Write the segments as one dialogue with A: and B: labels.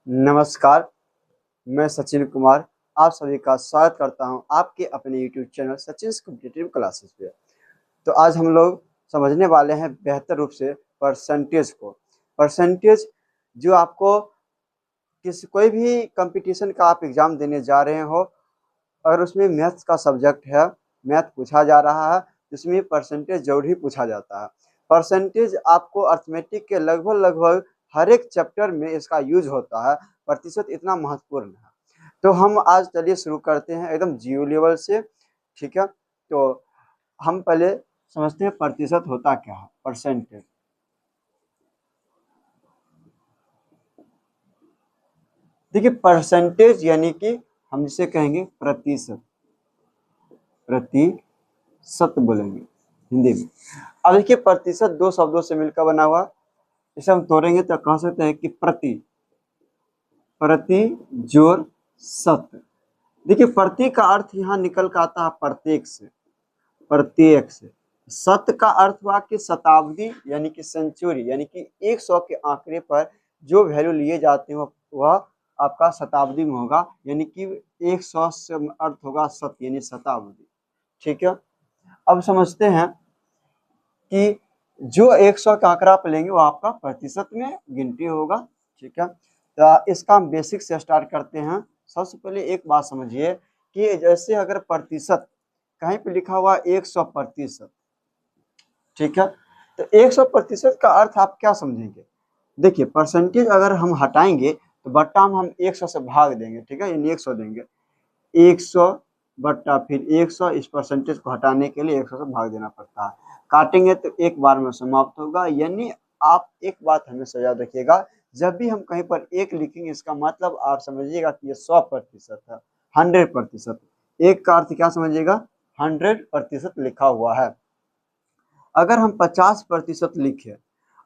A: नमस्कार, मैं सचिन कुमार आप सभी का स्वागत करता हूं आपके अपने YouTube channel Sachin's competitive classes पे। तो आज हम लोग समझने वाले हैं बेहतर रूप से परसेंटेज को। परसेंटेज जो आपको कोई भी कंपटीशन का आप एग्ज़ाम देने जा रहे हो और उसमें मैथ्स का सब्जेक्ट है, मैथ पूछा जा रहा है, जिसमें परसेंटेज जरूर ही पूछा जाता है। परसेंटेज आपको अर्थमेटिक के लगभग हर एक चैप्टर में इसका यूज होता है। प्रतिशत इतना महत्वपूर्ण है। तो हम आज चलिए शुरू करते हैं एकदम जीरो लेवल से। ठीक है, तो हम पहले समझते हैं प्रतिशत होता क्या है। परसेंटेज देखिए, परसेंटेज यानी कि हम जिसे कहेंगे प्रतिशत, प्रतिशत बोलेंगे हिंदी में। अब देखिए, प्रतिशत दो शब्दों से मिलकर बना हुआ। इसे हम तोड़ेंगे तो कह सकते हैं कि प्रति जोड़ सत। देखिए, प्रति का अर्थ यहाँ निकल कर आता है प्रत्येक से, प्रत्येक से। सत का अर्थ हुआ कि शताब्दी यानी कि सेंचुरी, यानी कि 100 के आंकड़े पर जो वैल्यू लिए जाते हैं वह आपका शताब्दी में होगा, यानी कि 100 से अर्थ होगा सत यानी शताब्दी। ठीक है, अब समझते हैं कि जो 100 का आंकड़ा आप लेंगे वो आपका प्रतिशत में गिनती होगा। ठीक है, तो इसका हम बेसिक से स्टार्ट करते हैं। सबसे पहले एक बात समझिए कि जैसे अगर प्रतिशत कहीं पे लिखा हुआ 100%, ठीक है, तो 100% का अर्थ आप क्या समझेंगे। देखिए, परसेंटेज अगर हम हटाएंगे तो बट्टा हम 100 से भाग देंगे। ठीक है, यानी 100 देंगे, 100 बट्टा फिर 100। इस परसेंटेज को हटाने के लिए 100 से भाग देना पड़ता है। काटेंगे तो एक बार में समाप्त होगा। यानी आप एक बात हमेशा याद रखिएगा, जब भी हम कहीं पर एक लिखेंगे इसका मतलब आप समझिएगा कि ये 100% है, 100%। एक का अर्थ क्या समझिएगा, 100% लिखा हुआ है। अगर हम 50% लिखे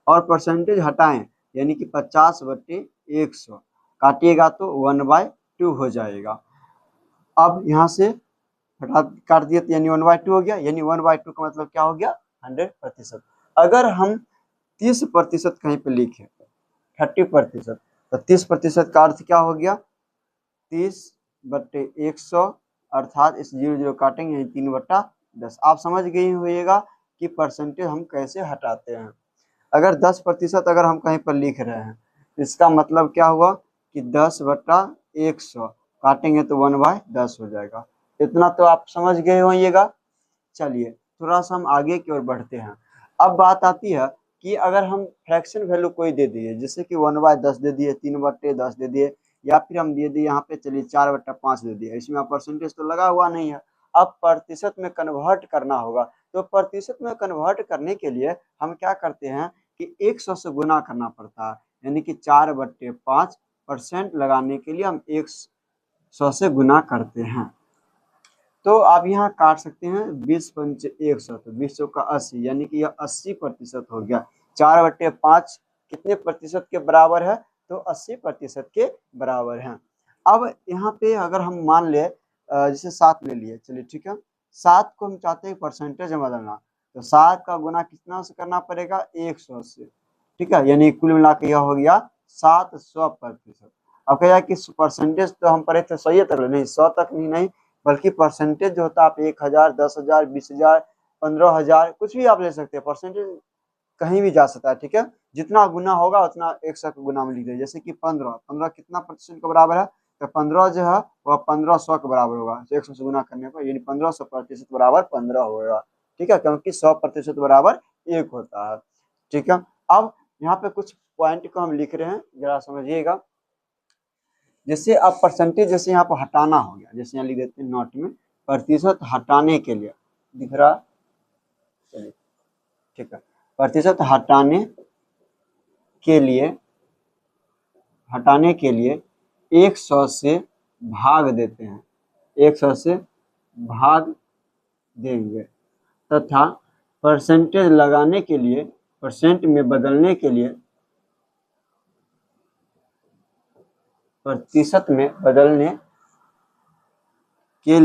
A: और परसेंटेज हटाएं यानी कि 50/100 काटिएगा तो 1/2 हो जाएगा। अब यहाँ से हटा काट दिए तो यानी 1/2 हो गया, यानी 1/2 का मतलब क्या हो गया, 100%। अगर हम 30% कहीं पे लिखे, 30%, तो 30% का अर्थ क्या हो गया, 30/100, अर्थात इस 0 काटेंगे यानी 3/10। आप समझ गए होइएगा कि परसेंटेज हम कैसे हटाते हैं। अगर 10% अगर हम कहीं पर लिख रहे हैं, इसका मतलब क्या हुआ कि 10/100 काटेंगे तो 1/10 हो जाएगा। इतना तो आप समझ गए होइएगा। चलिए थोड़ा सा हम आगे की ओर बढ़ते हैं। अब बात आती है कि अगर हम फ्रैक्शन वैल्यू कोई दे दिए, जैसे कि 1/10 दे दिए, 3/10 दे दिए, या फिर हम दे दिए यहाँ पे चलिए 4/5 दे दिए, इसमें परसेंटेज तो लगा हुआ नहीं है। अब प्रतिशत में कन्वर्ट करना होगा, तो प्रतिशत में कन्वर्ट करने के लिए हम क्या करते हैं कि 100 से गुना करना पड़ता है, यानी कि 4/5% लगाने के लिए हम 100 से गुना करते हैं। तो आप यहाँ काट सकते हैं 20×100, तो 20×80 यानी कि यह 80% हो गया। 4/5 कितने प्रतिशत के बराबर है, तो 80% के बराबर है। अब यहाँ पे अगर हम मान ले जैसे 7 ले लिए, चलिए ठीक है, 7 को हम चाहते हैं परसेंटेज में बदलना, तो 7 का गुना कितना से करना पड़ेगा, 100 से। ठीक है, यानी कुल मिला के यह हो गया 700%। अब कह कि परसेंटेज तो हम पढ़े थे 100 तक, नहीं 100 तक नहीं, बल्कि परसेंटेज जो होता है आप 1000, 10,000, 20,000, 15,000 कुछ भी आप ले सकते हैं। परसेंटेज कहीं भी जा सकता है। ठीक है, जितना गुना होगा उतना 100 के गुना में लिख दीजिए। जैसे कि 15 कितना प्रतिशत के बराबर है, तो 15 जो है वह 1500 के बराबर होगा। तो 100 से गुना करने पर यानी 1500% बराबर 15 होगा। ठीक है, क्योंकि 100% बराबर 1 होता है। ठीक है, अब यहाँ पे कुछ पॉइंट को हम लिख रहे हैं, जरा समझिएगा। जैसे अब परसेंटेज जैसे यहाँ पर हटाना हो गया, जैसे यहाँ लिख देते हैं नोट में, प्रतिशत हटाने के लिए दिख रहा, चलिए ठीक है, प्रतिशत हटाने के लिए 100 से भाग देते हैं, 100 से भाग देंगे, तथा परसेंटेज लगाने के लिए, परसेंट में बदलने के लिए, प्रतिशत में बदलने के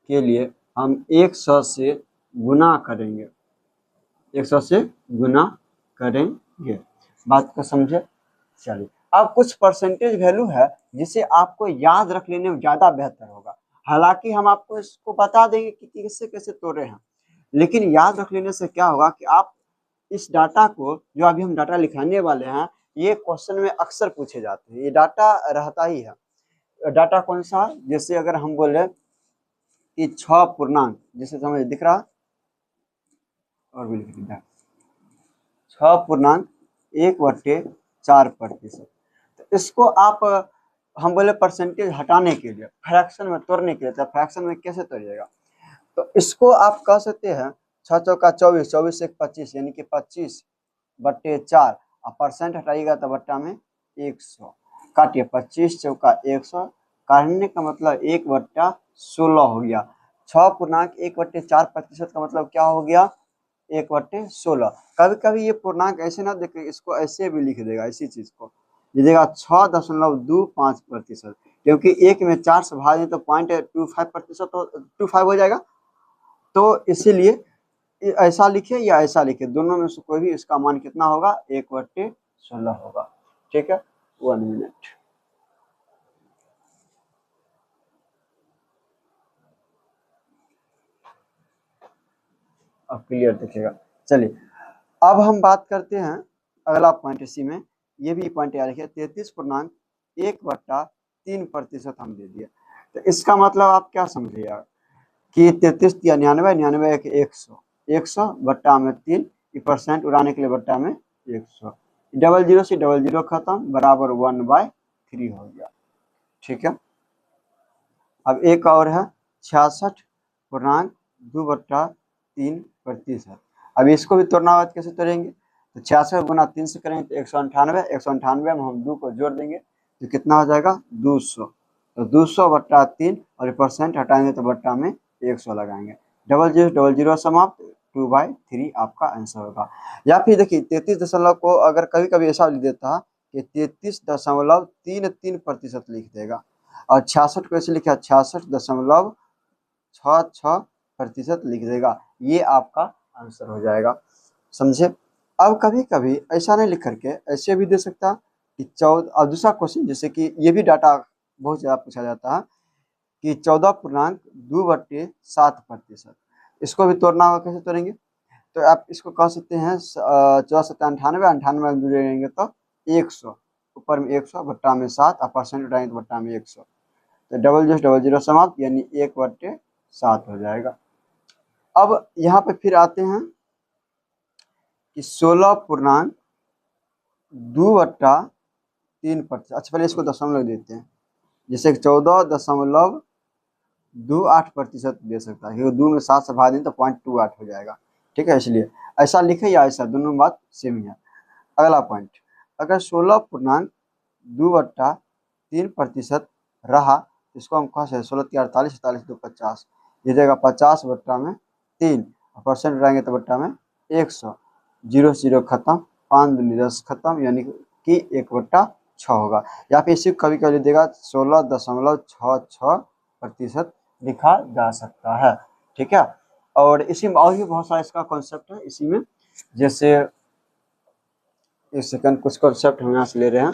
A: लिए हम 100 से गुना करेंगे, 100 से गुना करेंगे। बात को समझे। चलिए अब कुछ परसेंटेज वैल्यू है जिसे आपको याद रख लेने में ज़्यादा बेहतर होगा। हालांकि हम आपको इसको बता देंगे कि कैसे कैसे तोड़े हैं, लेकिन याद रख लेने से क्या होगा कि आप इस डाटा को, जो अभी हम डाटा लिखाने वाले हैं, ये क्वेश्चन में अक्सर पूछे जाते हैं, ये डाटा रहता ही है। डाटा कौन सा? जैसे अगर हम बोले कि 6 पूर्णांक, जैसे समझ दिख रहा और भी लिख दीजिए, 6.1/4%। तो इसको आप, हम बोले परसेंटेज हटाने के लिए, फ्रैक्शन में तोड़ने के लिए, तो फ्रैक्शन में कैसे तोड़िएगा? तो इसको आप कह सकते हैं 6 चौका 24, 24 से 25 यानी कि 25/4, और परसेंट हटाइएगा तो बट्टा में 100 काटिए। 25 चौका 100 काटने का मतलब 1/16 हो गया। 6.1/4% का मतलब क्या हो गया? 1/16। कभी कभी ये पूर्णांक ऐसे ना देखे, इसको ऐसे भी लिख देगा, इसी चीज को लिखिएगा 6.25%, क्योंकि 1 में 4 से भाग दें तो 0.25% तो 25 हो जाएगा। तो इसीलिए ऐसा लिखे या ऐसा लिखे, दोनों में से कोई भी इसका मान कितना होगा? 1/16 होगा। ठीक है, 1 मिनट। अब क्लियर दिखेगा। चलिए अब हम बात करते हैं अगला पॉइंट इसी में, ये भी पॉइंट याद रखिए, 33.1/3% हम दे दिया। तो इसका मतलब आप क्या समझिएगा कि 33 या 99, 99 एक 100, 100 बट्टा में 3, परसेंट उड़ाने के लिए बट्टा में 100, 00 से 00 खत्म, बराबर 1/3 हो गया। ठीक है, अब एक और है 66.2/3%। अब इसको भी तोड़ना होगा, कैसे तोड़ेंगे? तो 66 गुना 3 से करेंगे तो 198, 198 में हम 2 को जोड़ देंगे तो कितना हो जाएगा? 200। तो 200/3 और परसेंट हटाएंगे तो बट्टा में 100 लगाएंगे। 00 समाप्त, 2/3 आपका आंसर होगा। या फिर देखिए 33 को अगर कभी कभी ऐसा लिख देता कि 33.33% लिख देगा, और 66 को ऐसे लिखा 66.66% लिख देगा, ये आपका आंसर हो जाएगा। समझे? अब कभी कभी ऐसा नहीं लिख करके ऐसे भी दे सकता कि 14। और दूसरा क्वेश्चन, जैसे कि ये भी डाटा बहुत ज़्यादा पूछा जाता है कि 14.2/7%, इसको भी तोड़ना होगा, कैसे तोड़ेंगे? तो आप इसको कह सकते हैं 14 सत्ता 98, 98 में जुड़ेंगे तो 100, ऊपर में 100 बट्टा में 7, और परसेंट उठाएंगे तो बट्टा में 100, तो 00 समाप्त, यानी 1/7 हो जाएगा। अब यहाँ पे फिर आते हैं कि 16.2/3%। अच्छा पहले इसको दशमलव देते हैं, जैसे 14.28% दे सकता है, क्योंकि 2 में 7 से भाग दें तो 0.28 हो जाएगा। ठीक है, इसलिए ऐसा लिखे या ऐसा, दोनों बात सेम ही है। अगला पॉइंट, अगर 16.2/3% रहा, इसको हम कह सकते हैं 16×3 = 48, 48 × 2 = 50, ये देगा 50/3, परसेंट उठाएंगे तो बट्टा में 100, 0 से 0 खत्म, 5 दूनी 10 खत्म, यानी कि 1/6 होगा। या फिर इसी कभी कभी देगा 16.66% लिखा जा सकता है। ठीक है, और इसी में और भी बहुत सारा इसका कॉन्सेप्ट है इसी में, जैसे एक सेकंड, कुछ कॉन्सेप्ट हम यहाँ से ले रहे हैं।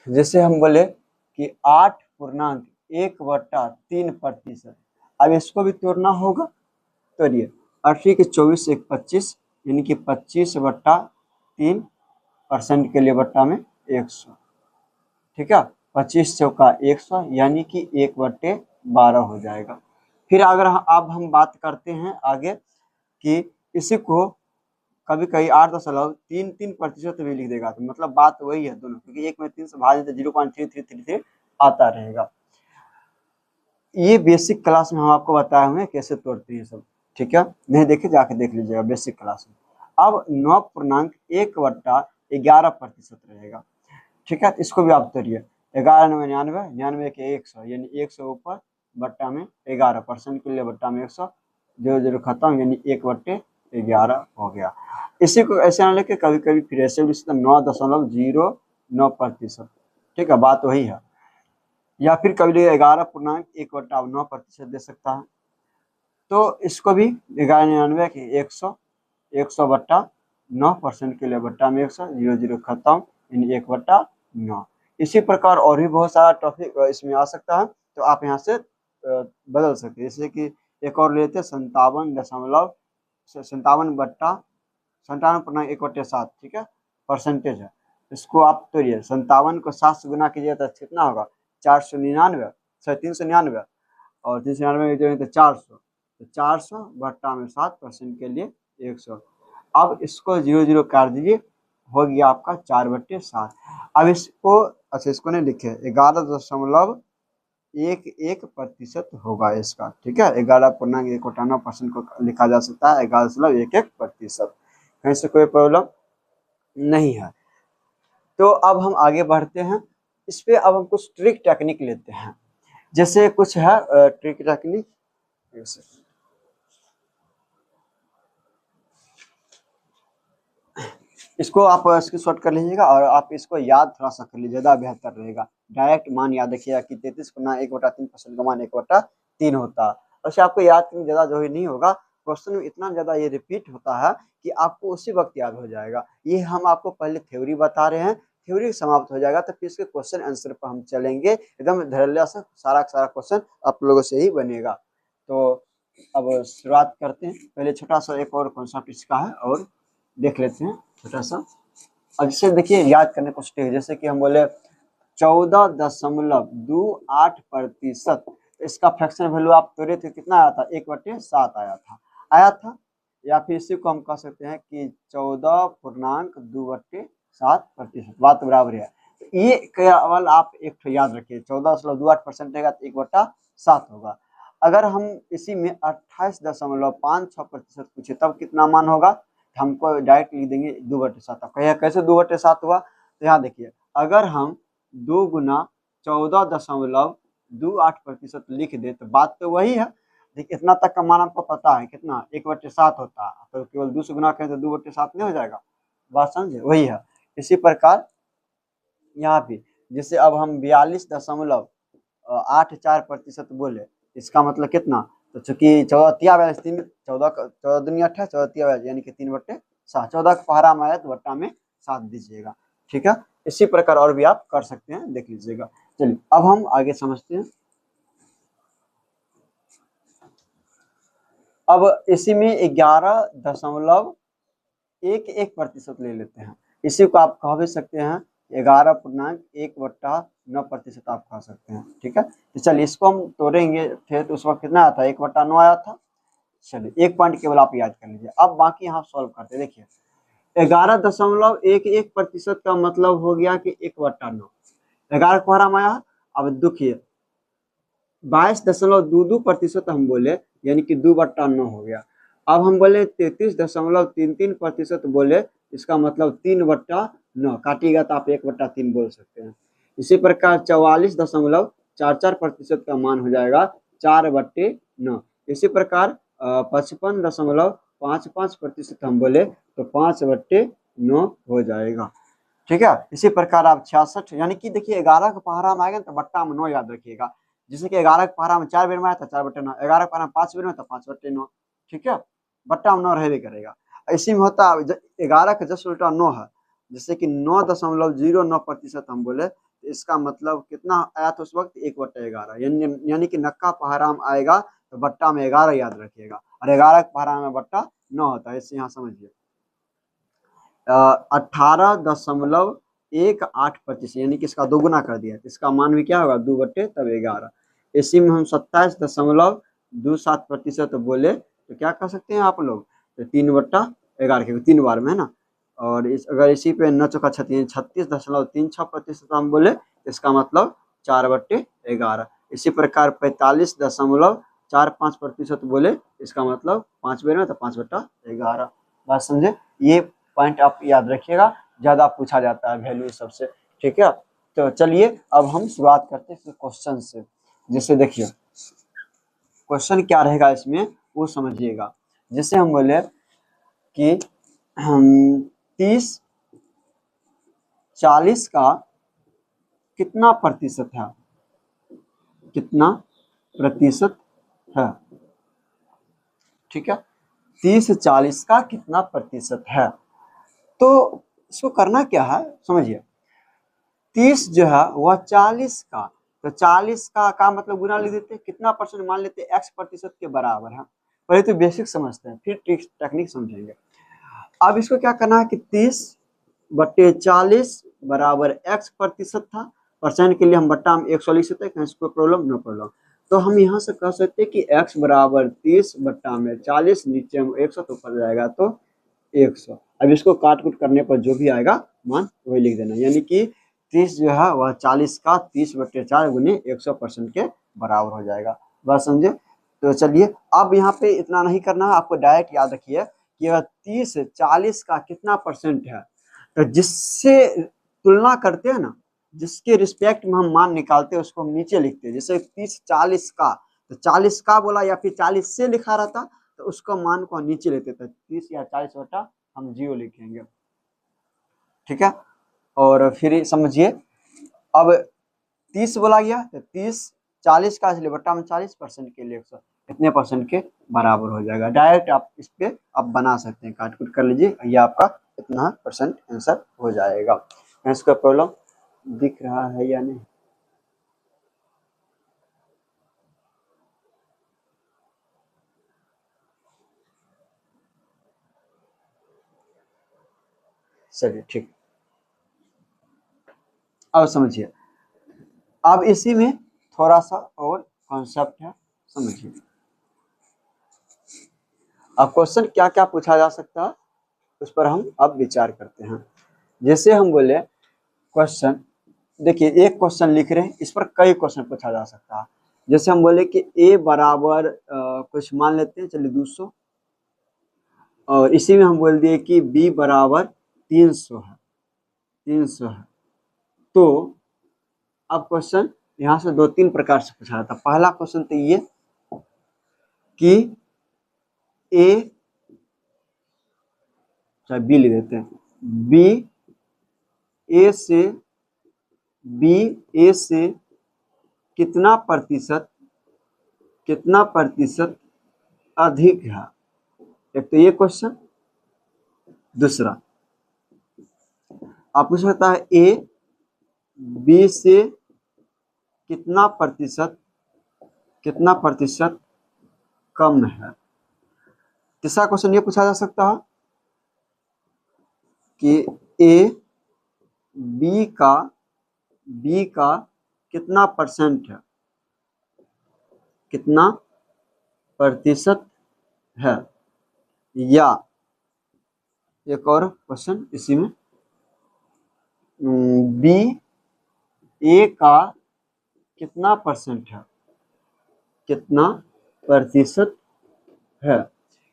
A: जैसे हम बोले कि 8.1/3%, अब इसको भी तोड़ना होगा। तोड़िए, 80 के 24 से 25, यानी कि 25/3% के लिए बट्टा में 100। ठीक है, 25 चौका 100, यानी कि 1/12 हो जाएगा। फिर अगर अब हम बात करते हैं आगे कि इसी को कभी कभी 8.33% भी लिख देगा, तो मतलब बात वही है दोनों, क्योंकि 1 में 3 से भाग देते 0.3333 आता रहेगा। ये बेसिक क्लास में हम आपको बताए हुए कैसे तोड़ते हैं सब। ठीक है, नहीं देखे जाके देख लीजिएगा बेसिक क्लास में। अब 9.1/11% रहेगा। ठीक है, इसको भी आप तोड़िए, 11 9 99, 99 के 100, यानी 100 ऊपर बट्टा में 11, परसेंट के लिए बट्टा में 100, 0 0 खत्म, यानी 1/11 हो गया। इसी को ऐसे ना लेके कभी कभी फिर ऐसे भी 9.09%। ठीक है, बात वही है। या फिर कभी 11.1/9% दे सकता है। तो इसको भी 1199 के 100, 100/9, परसेंट के लिए बट्टा में 100, 0 0 खत्म, यानी 1/9। इसी प्रकार और भी बहुत सारा टॉपिक इसमें आ सकता है, तो आप यहाँ से बदल सकते हैं। जैसे कि एक और लेते हैं 57.1/7, ठीक है, परसेंटेज है। इसको आप तोड़िए, 57 को 7 से गुना कीजिए तो कितना होगा, 499, 399, और 399 में तो 400, तो 400/7% के लिए 100। अब इसको 0 0 काट दीजिए, हो गया आपका 4/7। अब इसको, अच्छा इसको नहीं लिखे, 11.11% होगा इसका, ठीक है, 11.198% को लिखा जा सकता है 11.11%। कहीं से कोई प्रॉब्लम नहीं है। तो अब हम आगे बढ़ते हैं, इस पे अब हम कुछ ट्रिक टेक्निक लेते हैं। जैसे कुछ है ट्रिक टेक्निक, इसको आप स्क्रीनशॉट कर लीजिएगा और आप इसको याद थोड़ा सा कर लीजिए, ज़्यादा बेहतर रहेगा। डायरेक्ट मान याद रखिएगा कि 33/1/3% का मान 1/3 होता है। वैसे आपको याद करने ज़्यादा जो ही नहीं होगा, क्वेश्चन में इतना ज़्यादा ये रिपीट होता है कि आपको उसी वक्त याद हो जाएगा। ये हम आपको पहले थ्योरी बता रहे हैं, थ्योरी समाप्त हो जाएगा तो फिर इसके क्वेश्चन आंसर पर हम चलेंगे, एकदम धैर्य से सारा क्वेश्चन आप लोगों से ही बनेगा। तो अब शुरुआत करते हैं। पहले छोटा सा एक और कॉन्सेप्ट इसका है और देख लेते हैं छोटा सा। अब इसे देखिए याद करने को स्टेज, जैसे कि हम बोले 14.28%, तो इसका फ्रैक्शन वैल्यू आप तोड़े थे कितना आया था, 1/7 आया था। या फिर इसी को हम कह सकते हैं कि 14.2/7%, बात बराबर है। तो ये केवल आप एक तो याद रखिए, 14.28% रहेगा तो 1/7 होगा। अगर हम इसी में 28.56% पूछे तब कितना मान होगा, हमको डायरेक्ट लिख देंगे 2/7। अब कहिए कैसे 2/7 हुआ, तो यहाँ देखिए, अगर हम 2 गुना 14.28% लिख दे तो बात तो वही है। देखिए इतना तक का मान आपको पता है कितना, 1/7 होता है, तो केवल 2 से गुना करें तो 2/7 नहीं हो जाएगा, बात समझे, वही है। इसी प्रकार यहाँ भी, जैसे अब हम 42.84% बोले, इसका मतलब कितना, तो चूंकि 14 दुनिया 28, 14 यानी कि 3/7, 14 का पहाड़ा में आया तो बट्टा में 7 दीजिएगा, ठीक है। इसी प्रकार और भी आप कर सकते हैं, देख लीजिएगा। चलिए अब हम आगे समझते हैं। अब इसी में 11.11% ले लेते हैं, इसी को आप कह भी सकते हैं 11.1/9% आप कह सकते हैं, ठीक है। तो चलिए इसको हम तोड़ेंगे थे तो उस वक्त कितना आया था, 1/9 आया था। चलिए एक पॉइंट केवल आप याद कर लीजिए, अब बाकी यहाँ सॉल्व करते हैं। देखिए 11.11% का मतलब हो गया कि 1/9, 11 को हरा माया। अब दुखिए 22.22% हम बोले, यानी कि 2/9 हो गया। अब हम बोले 33.33% बोले, इसका मतलब 3/9, काटिएगा तो आप 1/3 बोल सकते हैं। इसी प्रकार 44.44% का मान हो जाएगा 4/9। इसी प्रकार 55.55% हम बोले तो 5/9 हो जाएगा, ठीक है। इसी प्रकार आप 66, यानी कि देखिए 11 का पहाड़ा में आएगा तो बट्टा में 9 याद रखिएगा। जैसे कि 11 के पहाड़ा में 4 बेर में आया था 4/9, 11 के पहाड़ा में 5 बेर में तो 5/9, ठीक है, बट्टा में 9 रहबे करेगा। इसी में होता है 11 का जस्ट उल्टा 9 है, जैसे कि 9.09% हम बोले तो इसका मतलब कितना आया था उस वक्त, 1/11, यानी कि नक्का पहाड़ा में आएगा तो बट्टा में 11 याद रखिएगा, और 11 के पहाड़ा में बट्टा 9 होता है, इससे यहाँ समझिए। 18.18% यानी कि इसका दोगुना कर दिया, इसका मान भी क्या होगा, 2/11। इसी में हम 27.27% बोले तो क्या कर सकते हैं आप लोग, तो 3/11 के 3 बार में है ना। और अगर इसी पे 9 चौका 36.36% हम बोले, इसका मतलब 4/11। इसी प्रकार 45.45% बोले, इसका मतलब 5 बेर में तो 5/11, बात समझे। ये पॉइंट आप याद रखिएगा, ज्यादा पूछा जाता है वैल्यू सबसे, ठीक है। तो चलिए अब हम शुरुआत करते हैं क्वेश्चन से। जैसे देखिए क्वेश्चन क्या रहेगा इसमें वो समझिएगा। जैसे हम बोले कि 30-40 का कितना प्रतिशत है, कितना प्रतिशत है, ठीक है, 30-40 का कितना प्रतिशत है। तो इसको करना क्या है समझिए, 30 जो है वह 40 का, तो 40 का मतलब गुना लिख देते हैं, कितना परसेंट मान लेते हैं, x प्रतिशत के बराबर है। पहले तो बेसिक समझते हैं, फिर टेक्निक समझेंगे। अब इसको क्या करना है कि 30/40 बराबर x प्रतिशत था, परसेंट के लिए हम बट्टा हम 100 लिख सकते हैं, कोई प्रॉब्लम नो प्रॉब्लम। तो हम यहाँ से कह सकते हैं कि x बराबर 30/40, नीचे हम 100 तो ऊपर जाएगा तो 100। अब इसको काट कूट करने पर जो भी आएगा मान वही लिख देना, यानी कि 30 जो है वह 40 का 30/4 गुने 100% के बराबर हो जाएगा। बात समझे? तो चलिए अब यहाँ पे इतना नहीं करना है, आपको डायरेक्ट याद रखिए कि यह 30/40 का कितना परसेंट है, तो जिससे तुलना करते हैं ना, जिसके रिस्पेक्ट में हम मान निकालते हैं उसको हम नीचे लिखते हैं। जैसे 30/40 का, तो 40 का बोला या फिर 40 से लिखा रहता तो उसका मान को नीचे लेते थे, 30 या 40 बटा हम 0 लिखेंगे, ठीक है। और फिर समझिए अब 30 बोला गया तो 30/40 का इसलिए बट्टा में 40% के लिए 100 कितने परसेंट के बराबर हो जाएगा। डायरेक्ट आप इस पे आप बना सकते हैं, काट कूट कर लीजिए, ये आपका इतना परसेंट आंसर हो जाएगा। इसका प्रॉब्लम दिख रहा है या नहीं? चलिए ठीक, अब समझिए। अब इसी में थोड़ा सा और कॉन्सेप्ट है, समझिए। अब क्वेश्चन क्या क्या पूछा जा सकता है उस पर हम अब विचार करते हैं। जैसे हम बोले क्वेश्चन, देखिए एक क्वेश्चन लिख रहे हैं, इस पर कई क्वेश्चन पूछा जा सकता है। जैसे हम बोले कि a बराबर कुछ मान लेते हैं, चलिए 200, और इसी में हम बोल दिए कि b बराबर 300 है, 300 है। तो अब क्वेश्चन यहाँ से 2-3 प्रकार से पूछा जाता है। पहला क्वेश्चन तो ये कि a, चाहे b लिख देते हैं, b a से कितना प्रतिशत अधिक है। एक तो ये क्वेश्चन। दूसरा आप पूछ सकता है a b से कितना प्रतिशत कम है। तीसरा क्वेश्चन ये पूछा जा सकता है कि a b का कितना परसेंट है, कितना प्रतिशत है। या एक और क्वेश्चन इसी में, b a का कितना परसेंट है, कितना प्रतिशत है।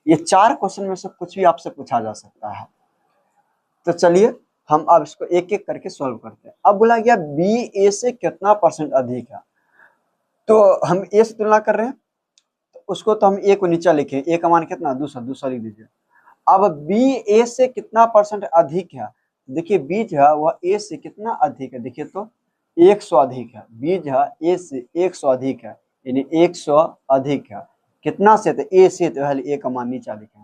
A: ये 4 क्वेश्चन में से कुछ भी आपसे पूछा जा सकता है। तो चलिए हम अब इसको एक एक करके सॉल्व करते हैं। अब बोला गया बी ए से कितना परसेंट अधिक है, तो हम ए से तुलना कर रहे हैं, तो उसको तो हम ए को नीचे लिखे, ए का मान कितना 200 लिख दीजिए। अब बी ए से कितना परसेंट अधिक है, देखिए बी जो है वह ए से कितना अधिक है, देखिए तो 100 अधिक है। बी जो है ए से 100 अधिक है, यानी 100 अधिक है कितना से, तो ए से, तो ए का मान नीचे लिखे,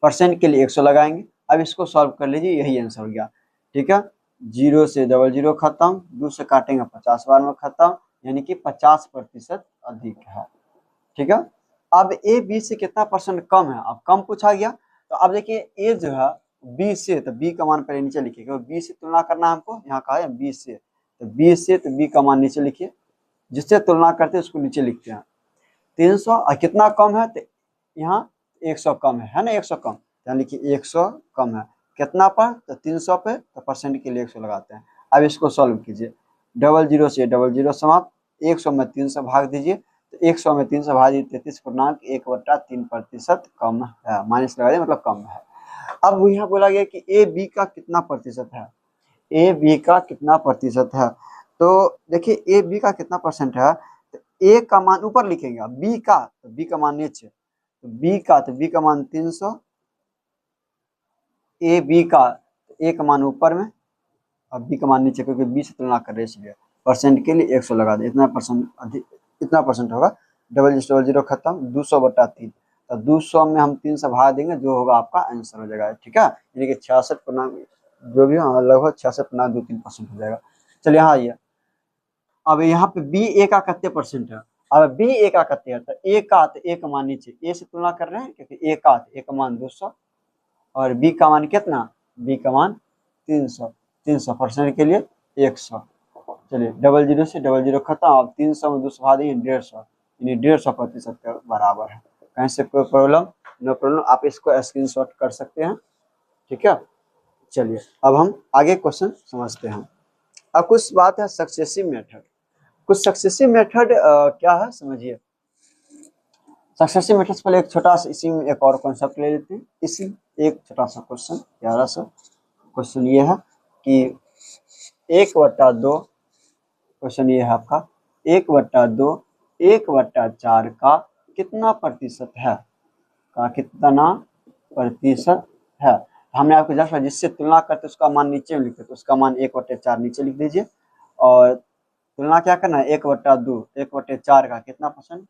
A: परसेंट के लिए 100 लगाएंगे। अब इसको सॉल्व कर लीजिए, यही आंसर हो गया, ठीक है। 0 से 00 खत्म, 2 से काटेंगे 50 बार में खत्म, यानी कि 50% अधिक है, ठीक है। अब ए बी से कितना परसेंट कम है, अब कम पूछा गया, तो अब देखिए ए जो है बी से, तो बी का मान पहले नीचे लिखिए, क्योंकि बी से तुलना करना है हमको, यहाँ कहा है बी से, तो बी से तो बी का मान नीचे लिखिए, जिससे तुलना करते हैं उसको नीचे लिखते हैं। 300 और कितना कम है, तो यहाँ 100 कम है ना, 100 कम, यानी कि 100 कम है कितना पर, तो 300 पे, तो परसेंट के लिए 100 लगाते हैं। अब इसको सॉल्व कीजिए, 00 से 00 समाप्त, 100 में 3 से भाग दीजिए, तो 100 में 3 से भाग दीजिए, 33.1/3% कम है, माइनस लगा दिए मतलब कम है। अब यहाँ बोला गया कि ए बी का कितना प्रतिशत है, ए बी का कितना प्रतिशत है। तो देखिए ए बी का कितना परसेंट है, तो ए का मान ऊपर लिखेंगे, बी का, तो बी का मान नीचे, तो बी का मान 300, ए बी का, ए का मान ऊपर में और बी का मान नीचे, क्योंकि बी से तुलना कर रहे हैं इसलिए परसेंट के लिए 100 लगा दे, इतना परसेंट अधिक, इतना परसेंट होगा। 00 खत्म, 200/3, तो 200 में हम 3 से भाग देंगे, जो होगा आपका आंसर हो जाएगा, ठीक है। यानी कि जो भी लगभग 66.23% हो जाएगा। चलिए हाँ ये अब यहाँ पे बी ए का कितने परसेंट है। अब बी ए का कितने है, तो ए का तो ए का मान नीचे ए से तुलना कर रहे हैं क्योंकि ए का मान 200 और बी का मान कितना, बी का मान 300, 300% के लिए 100। चलिए डबल जीरो से डबल जीरो खत्म। अब 300 में 200 भाग देंगे 150, यानी 150% के बराबर है। कहीं से कोई प्रॉब्लम, नो प्रॉब्लम, आप इसको स्क्रीनशॉट कर सकते हैं। ठीक है, चलिए अब हम आगे क्वेश्चन समझते हैं। अब कुछ बात है सक्सेसिव मेथड। कुछ सक्सेसिव मेथड क्या है समझिए। सक्सेसिव मेथड पहले एक छोटा सा इसी में एक और कॉन्सेप्ट ले लेते हैं। इसी एक छोटा सा क्वेश्चन, प्यारा सा क्वेश्चन ये है कि 1/2, क्वेश्चन ये है आपका 1/2 1/4 का कितना प्रतिशत है, का कितना प्रतिशत है। हमने आपको जस्ट जिससे तुलना करते उसका मान नीचे में लिखते, तो उसका मान 1/4 नीचे लिख दीजिए और तुलना क्या करना है 1/2 1/4 का कितना परसेंट,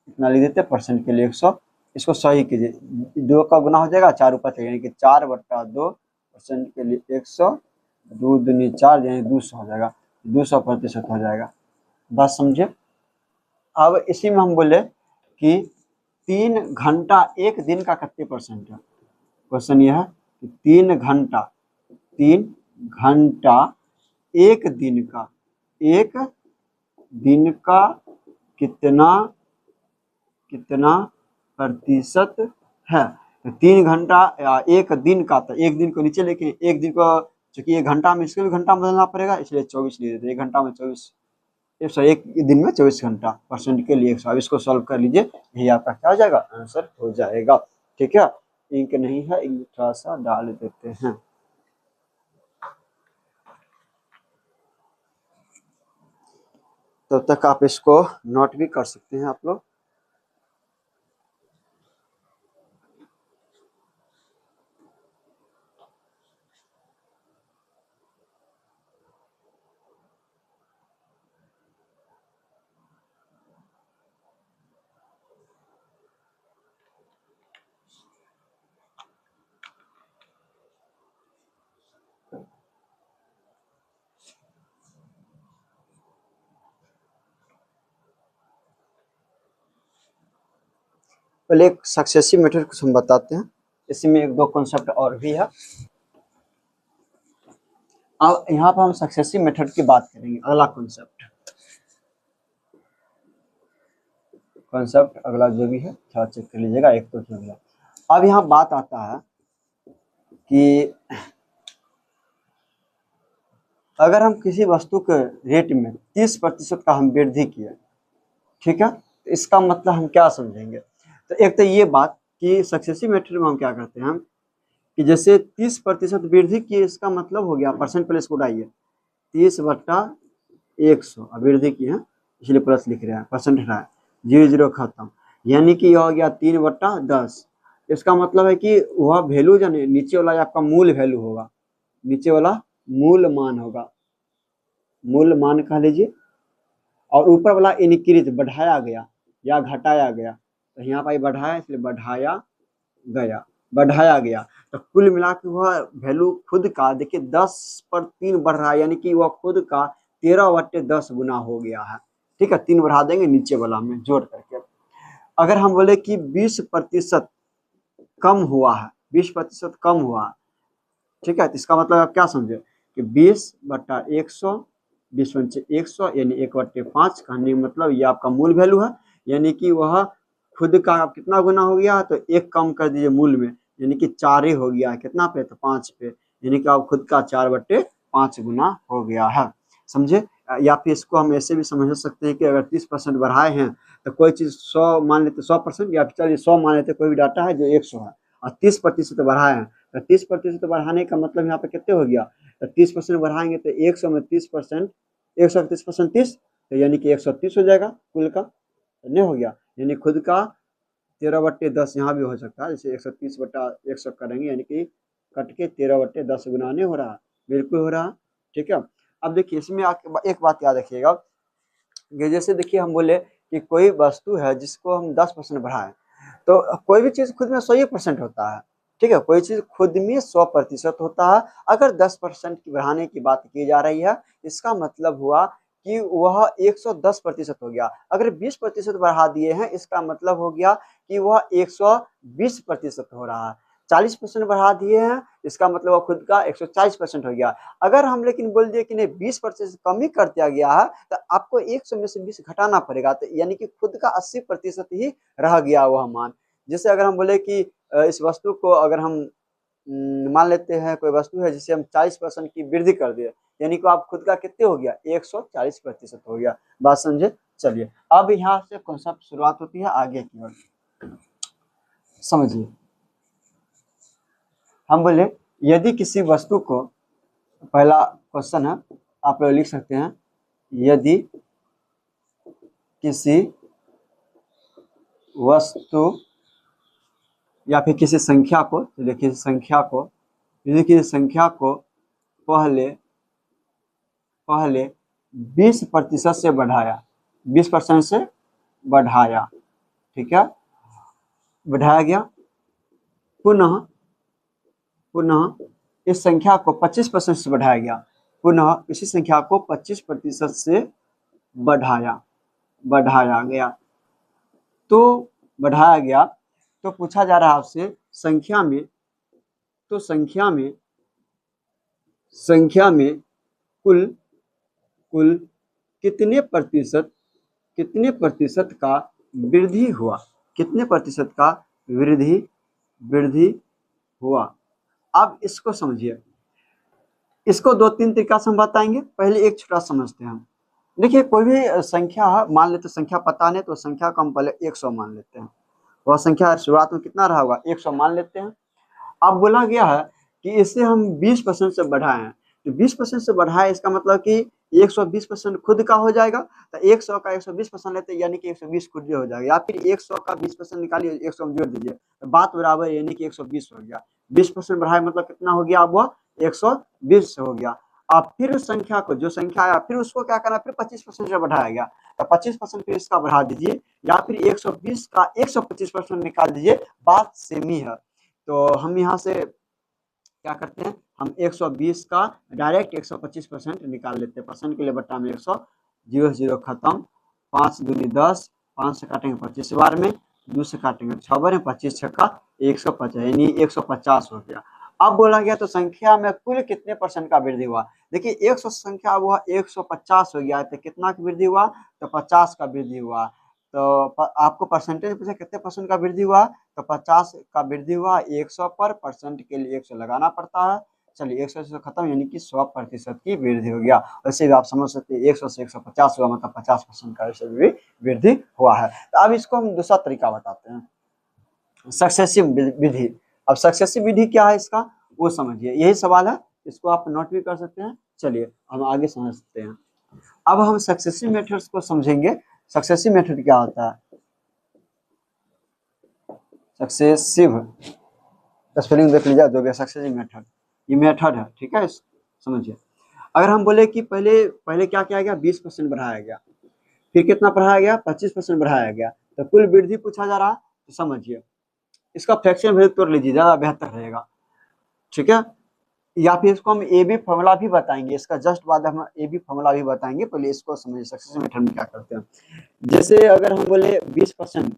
A: इतना लिख देते परसेंट के लिए 100। इसको सही कीजिए, 2 का गुना हो जाएगा 4 ऊपर से, यानी कि 4/2% के लिए 100, 2 दूनी 4 यानी 200 हो जाएगा, 200% हो जाएगा। बात समझे। अब इसी में हम बोले कि 3 घंटा एक दिन का कितने परसेंट है। क्वेश्चन यह है कि 3 घंटा एक दिन का कितना प्रतिशत है। तो 3 घंटा एक दिन का, तो एक दिन को नीचे लेके एक दिन को, चूंकि एक घंटा में इसको भी घंटा बदलना पड़ेगा इसलिए 24 ले देते, एक घंटा में 24, एक दिन में 24 घंटा, परसेंट के लिए 100। इसको सॉल्व कर लीजिए, यही आपका क्या हो जाएगा, आंसर हो जाएगा। ठीक है, इंक नहीं है, इंक थोड़ा सा डाल देते हैं। तब तक आप इसको नोट भी कर सकते हैं आप लोग। पहले एक सक्सेसिव मेथड कुछ हम बताते हैं, इसमें एक दो कॉन्सेप्ट और भी है। अब यहाँ पर हम सक्सेसिव मेथड की बात करेंगे। अगला कॉन्सेप्ट अगला जो भी है थोड़ा चेक कर लीजिएगा, एक तो हो गया। अब यहाँ बात आता है कि अगर हम किसी वस्तु के रेट में 30% का हम वृद्धि किए, ठीक है, तो इसका मतलब हम क्या समझेंगे। तो एक तो ये बात कि सक्सेसिव मेथड में हम क्या करते हैं, हम कि जैसे 30% वृद्धि किए, इसका मतलब हो गया परसेंट प्लस को उड़ाइए 30/100 वृद्धि की है, इसलिए प्लस लिख रहे हैं, परसेंट हटाए 0 खत्म, यानी कि यह हो गया 3/10। इसका मतलब है कि वह वैल्यू जो नीचे वाला आपका मूल वैल्यू होगा, नीचे वाला मूल मान होगा, मूल मान कह लीजिए, और ऊपर वाला इनक्रीज बढ़ाया गया या घटाया गया, तो यहाँ पर बढ़ाया इसलिए बढ़ाया गया। तो कुल मिला के वह वैल्यू खुद का देखिए 10/3 बढ़ रहा है, यानी कि वह खुद का 13/10 गुना हो गया है। ठीक है, 3 बढ़ा देंगे नीचे वाला में जोड़ करके। अगर हम बोले कि 20% कम हुआ है, 20% कम हुआ है, ठीक है, तो इसका मतलब आप क्या समझे कि 20/100, 20×100 यानी 1/5 कहने का मतलब ये आपका मूल वैल्यू है, यानी कि वह खुद का कितना गुना हो गया, तो एक कम कर दीजिए मूल में, यानी कि 4 ही हो गया, कितना पे, तो 5 पे, यानी कि आप खुद का 4/5 गुना हो गया है। समझे। या फिर इसको हम ऐसे भी समझ सकते हैं कि अगर 30% बढ़ाए हैं तो कोई चीज 100 मान लेते 100%, या फिर चलिए 100 मान लेते, कोई भी डाटा है जो 100 है और 30% बढ़ाए हैं, तो 30% बढ़ाने का मतलब यहाँ पे कितने हो गया, तो 30% बढ़ाएंगे तो 100 में 30%, 100 30% 30, तो यानी कि 130 हो जाएगा कुल का, नहीं हो गया, यानी खुद का 13/10 यहाँ भी हो सकता है, जैसे 130/100 करेंगे यानी कि कट के 13/10 गुना नहीं हो रहा, बिल्कुल हो रहा। ठीक है, अब देखिए इसमें एक बात याद रखिएगा कि जैसे देखिए हम बोले कि कोई वस्तु है जिसको हम 10% बढ़ाएं, तो कोई भी चीज खुद में 100% होता है, ठीक है, कोई चीज खुद में 100% होता है। अगर 10% की बढ़ाने की बात की जा रही है, इसका मतलब हुआ कि वह 110% हो गया। अगर 20% बढ़ा दिए हैं, इसका मतलब हो गया कि वह 120% हो रहा है। 40% बढ़ा दिए हैं, इसका मतलब वह खुद का 140% हो गया। अगर हम लेकिन बोल दिए कि नहीं 20% कम ही कर दिया गया है, तो आपको 100 में से 20 घटाना पड़ेगा, तो यानी कि खुद का 80% ही रह गया वह मान। जैसे अगर हम बोले कि इस वस्तु को अगर हम मान लेते हैं कोई वस्तु है जिसे हम 40% की वृद्धि कर दिए, यानी कि आप खुद का कितने हो गया 140% हो गया। बात समझे। चलिए अब यहाँ से कॉन्सेप्ट शुरुआत होती है आगे की ओर, समझिए। हम बोले यदि किसी वस्तु को, पहला क्वेश्चन है आप लोग लिख सकते हैं, यदि किसी वस्तु या फिर किसी संख्या को, देखिए संख्या को, यदि किसी संख्या को पहले 20% से बढ़ाया, 20% से बढ़ाया, ठीक है, बढ़ाया गया, पुनः पुनः इस संख्या को 25% से बढ़ाया गया, पुनः इसी संख्या को 25% से बढ़ाया बढ़ाया गया, तो बढ़ाया गया, तो पूछा जा रहा है आपसे संख्या में, तो संख्या में कुल कुल कितने प्रतिशत का वृद्धि हुआ, कितने प्रतिशत का वृद्धि वृद्धि हुआ। अब इसको समझिए, इसको 2-3 तरीका से हम बताएंगे। पहले एक छोटा समझते हैं हम। देखिए कोई भी संख्या मान लेते, संख्या पता नहीं तो संख्या को हम पहले 100 मान लेते हैं। वह संख्या शुरुआत में कितना रहा होगा 100 मान लेते हैं। अब बोला गया है कि इसे हम 20% से बढ़ाएं, तो 20% से बढ़ाए इसका मतलब कि 120% खुद का हो जाएगा, तो 100 का 120% लेते हैं, यानी कि 120 खुद ही हो जाएगा। या फिर 100 का 20% निकालिए, 100 में जोड़ दीजिए, तो बात बराबर, यानी कि 120 हो गया। 20% बढ़ाए मतलब कितना हो गया, अब वह 120 हो गया। अब फिर उस संख्या को, जो संख्या आया, फिर उसको क्या करना, फिर 25% से बढ़ाया गया, तो 25% फिर इसका बढ़ा दीजिए, या फिर 120 का 125% निकाल दीजिए, बात सेम ही है। तो हम यहाँ से क्या करते हैं, हम 120 का डायरेक्ट 125% निकाल लेते हैं। परसेंट के लिए बट्टा में 100, 0 0 खत्म, 5 दूनी 10, 5 से काटेंगे 25 बार में, 2 से काटेंगे 6 बार में, 25 छक्का 150, यानी 150 हो गया। अब बोला गया तो संख्या में कुल कितने परसेंट का वृद्धि हुआ। देखिए 100 संख्या हुआ 150 हो गया, तो कितना की वृद्धि हुआ, तो 50 का वृद्धि हुआ। तो आपको परसेंटेज पूछा कितने परसेंट का वृद्धि हुआ, तो 50 का वृद्धि हुआ। 100 पर परसेंट के लिए 100 लगाना पड़ता है। चलिए 100 से खत्म, यानी कि 100% की वृद्धि हो गया। वैसे भी आप समझ सकते हैं 100 से 150 हुआ मतलब 50% का वैसे भी वृद्धि हुआ है। तो अब इसको हम दूसरा तरीका बताते हैं, सक्सेसिव विधि। अब सक्सेसिव विधि क्या है इसका, वो समझिए, यही सवाल है, इसको आप नोट भी कर सकते हैं। चलिए हम आगे समझते हैं। अब हम सक्सेसिव मेथड्स को समझेंगे। सक्सेसिव मेथड क्या होता है, सक्सेसिव स्पेलिंग देख लीजिए, जो भी सक्सेसिव मेथड, ये मेथड है, ठीक है, समझिए। अगर हम बोले कि पहले पहले क्या किया गया, 20% बढ़ाया गया, फिर कितना बढ़ाया गया, 25% बढ़ाया गया, तो कुल वृद्धि पूछा जा रहा है, तो समझिए इसका फ्रैक्शन वैल्यू तोड़ लीजिए, ज्यादा बेहतर रहेगा, ठीक है। या फिर इसको हम ए बी फॉर्मूला भी बताएंगे, इसका जस्ट बाद हम ए बी फॉर्मूला भी बताएंगे। पहले इसको समझिए सक्सेसिव मेथड में क्या करते हैं। जैसे अगर हम बोले 20%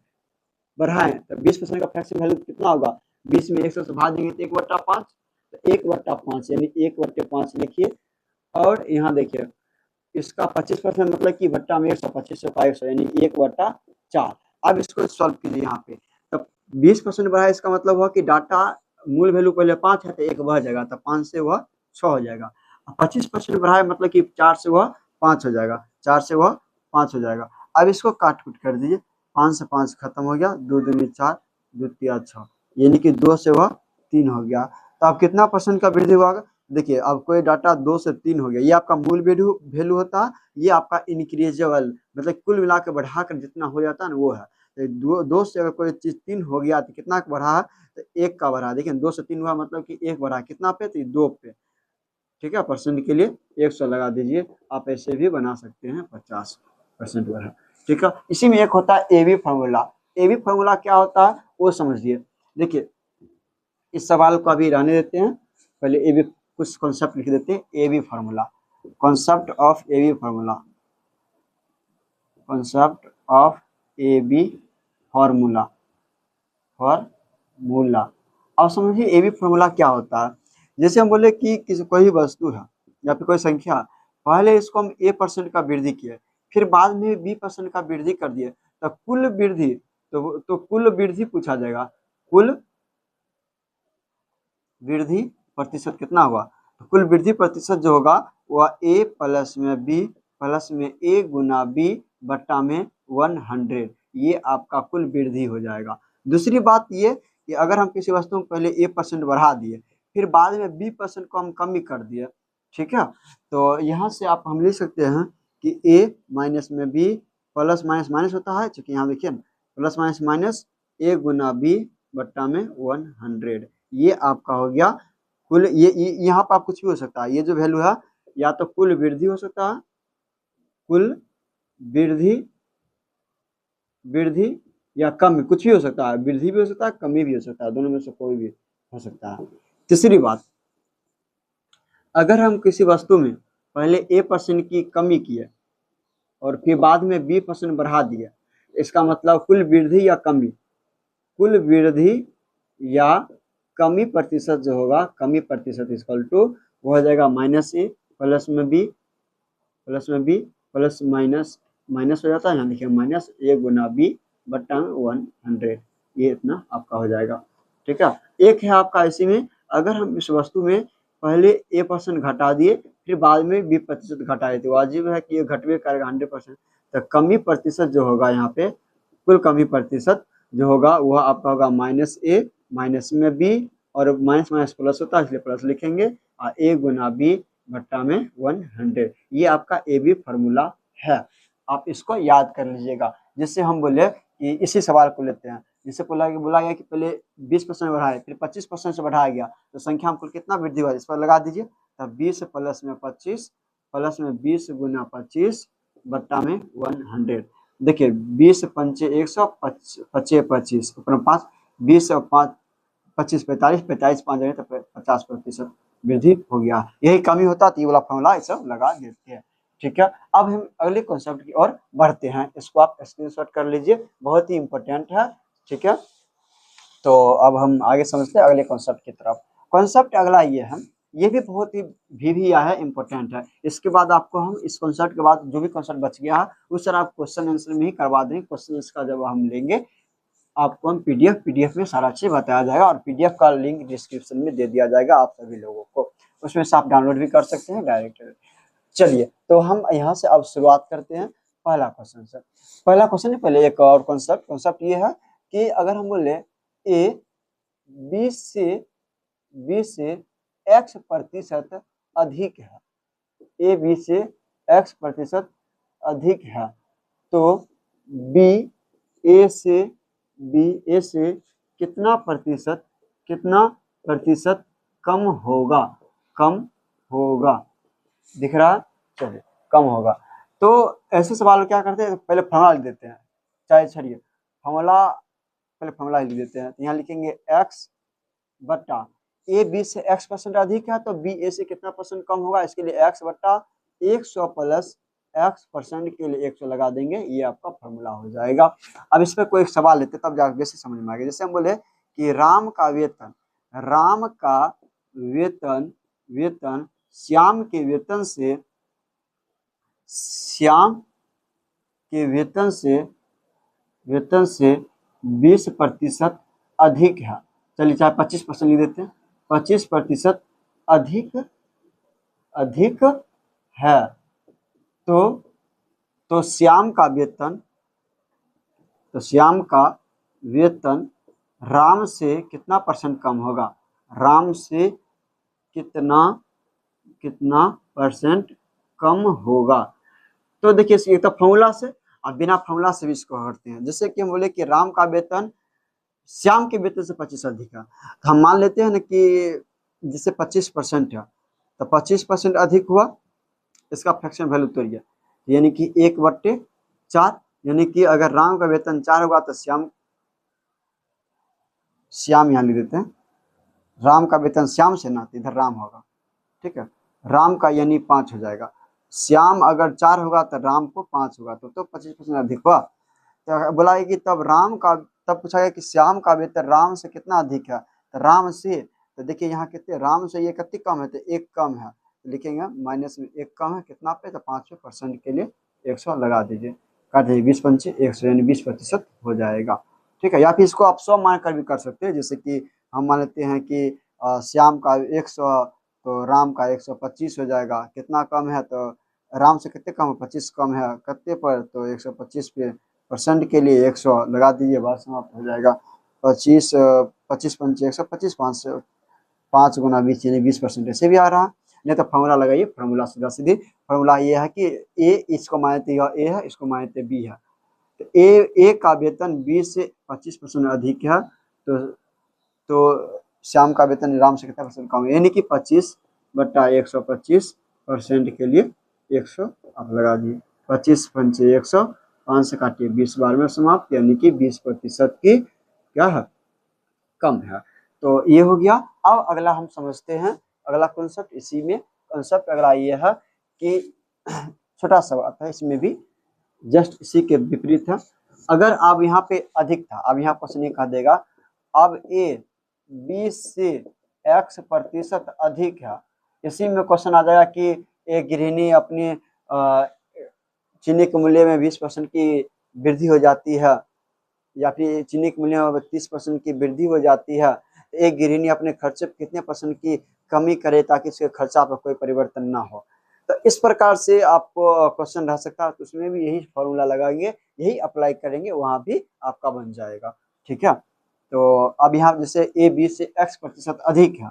A: बढ़ाएं, तो 20% का फ्रैक्शन वैल्यू कितना होगा, 20 में 100 से भाग देंगे तो 1/5, तो 1/5 यानी 1/5 लिखिए। और यहाँ देखिए इसका 25% मतलब कि भट्टा में 100, 25 का 100 यानी 1/4। अब इसको सॉल्व कीजिए यहाँ पे, तब 20% बढ़ा, इसका मतलब हुआ कि डाटा मूल वैल्यू पहले 5 है तो 1 बढ़ जाएगा, तो 5 से वह 6 हो जाएगा। 25% बढ़ाए मतलब कि 4 से वह 5 हो जाएगा, 4 से वह 5 हो जाएगा। अब इसको काट कूट कर दीजिए, 5 से 5 खत्म हो गया, 2 दूनी 4, 2 तिया 6, यानी कि 2 से वह 3 हो गया। तो अब कितना परसेंट का वृद्धि हुआ, देखिए अब कोई डाटा 2 से 3 हो गया, ये आपका मूल वैल्यू होता है, ये आपका इंक्रीजेबल मतलब कुल मिला के बढ़ाकर जितना हो जाता है ना वो है। तो 2 से अगर कोई चीज 3 हो गया तो कितना बढ़ा है, तो 1 का बढ़ा। देखिए 2 से 3 हुआ मतलब कि 1 बढ़ा, कितना पे, तो 2 पे, ठीक है। परसेंट के लिए 100 लगा दीजिए, आप ऐसे भी बना सकते हैं 50% बढ़ा, ठीक है। इसी में एक होता है A B formula. A B formula क्या होता है वो समझिए। देखिए इस सवाल को अभी रहने देते हैं, पहले ए बी कुछ कॉन्सेप्ट लिख देते हैं। A B formula, concept of A B formula, concept of A B formula, formula. अब समझिए ए बी फार्मूला क्या होता है। जैसे हम बोले कि किसी कोई वस्तु है या फिर कोई संख्या, पहले इसको हम a% का वृद्धि किए, फिर बाद में b% का वृद्धि कर दिए, तो कुल वृद्धि तो कुल वृद्धि पूछा जाएगा, कुल वृद्धि प्रतिशत कितना हुआ। तो कुल वृद्धि प्रतिशत जो होगा वह a प्लस में b प्लस में a गुना b बट्टा में 100, ये आपका कुल वृद्धि हो जाएगा। दूसरी बात ये कि अगर हम किसी वस्तु में पहले a% बढ़ा दिए, फिर बाद में b% को हम कम ही कर दिए, ठीक है, तो यहाँ से आप हम लिख सकते हैं कि a माइनस में b प्लस माइनस माइनस होता है, चूंकि यहाँ देखिए plus minus minus a Guna b बट्टा में 100, ये आपका हो गया कुल। ये यहाँ पर आप कुछ भी हो सकता है, ये जो वैल्यू है या तो कुल वृद्धि हो सकता है, कुल वृद्धि या कम, कुछ भी हो सकता है, वृद्धि भी हो सकता है, कमी भी हो सकता है, दोनों में से कोई भी हो सकता है। तीसरी बात, अगर हम किसी वस्तु में पहले a% की कमी किए और फिर बाद में b% बढ़ा दिए, इसका मतलब कुल वृद्धि या कमी, कुल वृद्धि या कमी प्रतिशत जो होगा, कमी प्रतिशत इक्वल टू वो हो जाएगा -a प्लस में b प्लस माइनस माइनस हो जाता है, यहाँ देखिए माइनस a गुना b बट्टा में 100, ये इतना आपका हो जाएगा, ठीक है। एक है आपका इसी में, अगर हम इस वस्तु में पहले a% घटा दिए फिर बाद में b% घटाए, तो वाजिब है कि ये घटवे करेगा 100%, तो कमी प्रतिशत जो होगा यहाँ पे, कुल कमी प्रतिशत जो होगा वह आपका होगा -a माइनस में b, और माइनस माइनस प्लस होता है इसलिए प्लस लिखेंगे, और a गुना b बट्टा में 100, ये आपका ए बी फार्मूला है। आप इसको याद कर लीजिएगा। जिससे हम बोले कि इसी सवाल को लेते हैं, जिससे बोला गया कि पहले 20% बढ़ाए फिर 25% से बढ़ाया गया, तो संख्या में कुल कितना वृद्धि हुआ, इस पर लगा दीजिए, तब 20 प्लस में 25 प्लस में 20 गुना 25 बट्टा में 100। देखिए 20 पंचे 100, 25 25 ऊपर 5, 20 और 5 25 45, 45 5 जाए तो 50% वृद्धि हो गया। यही कमी होता तो ये वाला फॉर्मूला ये सब लगा देते हैं, ठीक है। अब हम अगले कॉन्सेप्ट की ओर बढ़ते हैं, इसको आप स्क्रीनशॉट कर लीजिए, बहुत ही इंपॉर्टेंट है, ठीक है। तो अब हम आगे समझते हैं अगले कॉन्सेप्ट की तरफ। कॉन्सेप्ट अगला ये है, ये भी बहुत ही भी है, इंपॉर्टेंट है। इसके बाद आपको हम इस कॉन्सेप्ट के बाद जो भी कॉन्सेप्ट बच गया है उस सर आप क्वेश्चन आंसर में ही करवा देंगे। क्वेश्चन का जब हम लेंगे आपको हम पीडीएफ में सारा चीज बताया जाएगा, और पीडीएफ का लिंक डिस्क्रिप्शन में दे दिया जाएगा आप सभी लोगों को, उसमें से आप डाउनलोड भी कर सकते हैं डायरेक्ट। चलिए तो हम यहाँ से अब शुरुआत करते हैं पहला क्वेश्चन से। पहला क्वेश्चन पहले एक और कॉन्सेप्ट ये है कि अगर हम बोले a 20 से x% अधिक है, a 20 से x% अधिक है, तो b a से कितना प्रतिशत कम होगा, दिख रहा है, चलिए कम होगा। तो ऐसे सवाल क्या करते हैं, पहले फॉर्मूला लिख देते हैं, चाहे छोड़िए फॉर्मूला, पहले फॉर्मूला लिख देते हैं। तो यहाँ लिखेंगे x बट्टा a 20 से x% अधिक है, तो b a से कितना परसेंट कम होगा, इसके लिए x बट्टा 100 प्लस x% के लिए 100 लगा देंगे, ये आपका फॉर्मूला हो जाएगा। अब इस पर कोई सवाल लेते तब जाकर बेसिक समझ में आएगा। जैसे हम बोले कि राम का वेतन श्याम के वेतन से 20% अधिक है, चलिए चाहे 25% लिख देते हैं, 25% अधिक है, तो श्याम का वेतन राम से कितना परसेंट कम होगा, राम से कितना परसेंट कम होगा। तो देखिए ये तो फॉर्मूला से, और बिना फॉर्मूला से भी इसको करते हैं। जैसे कि हम बोले कि राम का वेतन श्याम के वेतन से 25 अधिक है, तो हम मान लेते हैं ना कि जिससे 25% है, तो 25% अधिक हुआ, इसका फ्रैक्शन वैल्यू तोड़िए, यानी कि 1/4, यानी कि अगर राम का वेतन 4 होगा तो श्याम यहाँ लिख देते हैं, राम का वेतन श्याम से ना, तो इधर राम होगा, ठीक है। राम का यानी 5 हो जाएगा, श्याम अगर 4 होगा तो राम को 5 होगा, तो 25% अधिक हुआ। तो बोला है कि तब राम का, तब पूछा गया कि श्याम का वेतन राम से कितना अधिक है, तो राम से, तो देखिए यहाँ कितने, राम से ये कितनी कम है, तो 1 कम है, तो लिखेंगे माइनस में 1 कम है कितना पे, तो 5% के लिए 100 लगा दीजिए, काट दीजिए, 20 पंचे 100 यानी 20% हो जाएगा, ठीक है। या फिर इसको आप 100 मान कर भी कर सकते हैं, जैसे कि हम मान लेते हैं कि श्याम का 100, तो राम का 125 हो जाएगा, कितना कम है, तो राम से कितने कम है, 25 कम है, कितने पर, तो 125 पे परसेंट के लिए 100 लगा दीजिए, बात समाप्त हो जाएगा। 25 पंचे 125, 5 गुना 20 यानी 20% ऐसे भी आ रहा। नहीं तो फॉर्मूला लगाइए, फॉर्मूला सीधा सीधी फॉर्मूला ये है कि ए, इसको मानते यह ए है, इसको मानते बी है, तो ए का वेतन बी से 25% अधिक है, तो श्याम का वेतन राम से कितना परसेंट कम है, यानी कि 25/125% के लिए 100 आप लगा दिए, 25 पंचे 100, 5 से काटिए 20 बार में समाप्त, यानी कि 20% की क्या है, कम है। तो ये हो गया। अब अगला हम समझते हैं अगला कॉन्सेप्ट, इसी में कॉन्सेप्ट अगला ये है कि छोटा सा बात है इसमें भी, जस्ट इसी के विपरीत है। अगर आप यहाँ पे अधिक था, अब यहाँ क्वेश्चन ये कह देगा अब ए 20 से x% अधिक है, इसी में क्वेश्चन आ जाएगा कि एक गृहिणी अपनी चीनी के मूल्य में 20% की वृद्धि हो जाती है, या फिर चीनी के मूल्य में 30% की वृद्धि हो जाती है, एक गृहिणी अपने खर्चे पर कितने % की कमी करे ताकि उसके खर्चा पर कोई परिवर्तन ना हो। तो इस प्रकार से आपको क्वेश्चन रह सकता है, तो उसमें भी यही फॉर्मूला लगाएंगे, यही अप्लाई करेंगे, वहां भी आपका बन जाएगा, ठीक है। तो अब यहाँ जैसे ए 20 से x% अधिक है,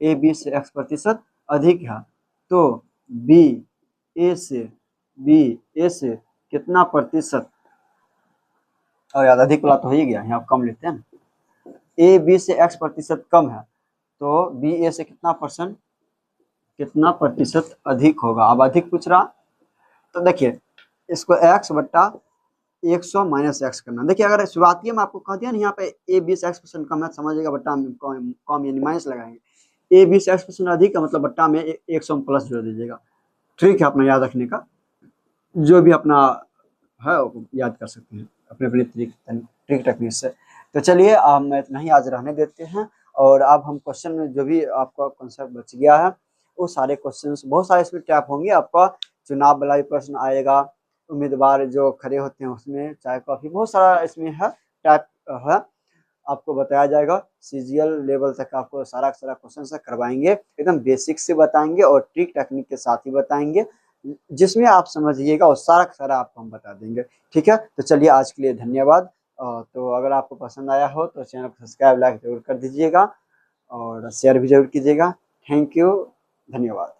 A: ए 20 से x% अधिक है, तो बी ए से कितना प्रतिशत, और याद अधिक वाला तो हो ही गया, यहाँ कम लेते हैं, ए 20 से x% कम है, तो बी ए से कितना प्रतिशत अधिक होगा। अब अधिक पूछ रहा, तो देखिए इसको x/100 माइनस एक्स करना। देखिए अगर शुरुआती में आपको कह दिया ना यहाँ पे ए 20 x% कम है, समझिएगा बट्टा में कम यानी माइनस लगाएंगे, ए 20 x% अधिक है मतलब बट्टा में 100 प्लस जोड़ दीजिएगा, ठीक है। अपना याद रखने का जो भी अपना है याद कर सकते हैं अपने अपने ट्रिक टेक्निक से। तो चलिए हम इतना ही आज रहने देते हैं, और अब हम क्वेश्चन में जो भी आपका कॉन्सेप्ट बच गया है वो सारे क्वेश्चंस, बहुत सारे इसमें टैप होंगे, आपका चुनाव वाला भी प्रश्न आएगा, उम्मीदवार जो खड़े होते हैं उसमें, चाय कॉफी, बहुत सारा इसमें है टाइप है, आपको बताया जाएगा। सीजीएल लेवल तक आपको सारा क्वेश्चन से करवाएंगे, एकदम बेसिक से बताएंगे और ट्रिक टेक्निक के साथ ही बताएंगे, जिसमें आप समझिएगा और सारा आपको हम बता देंगे, ठीक है। तो चलिए आज के लिए धन्यवाद। तो अगर आपको पसंद आया हो तो चैनल को सब्सक्राइब लाइक जरूर कर दीजिएगा और शेयर भी जरूर कीजिएगा। थैंक यू, धन्यवाद।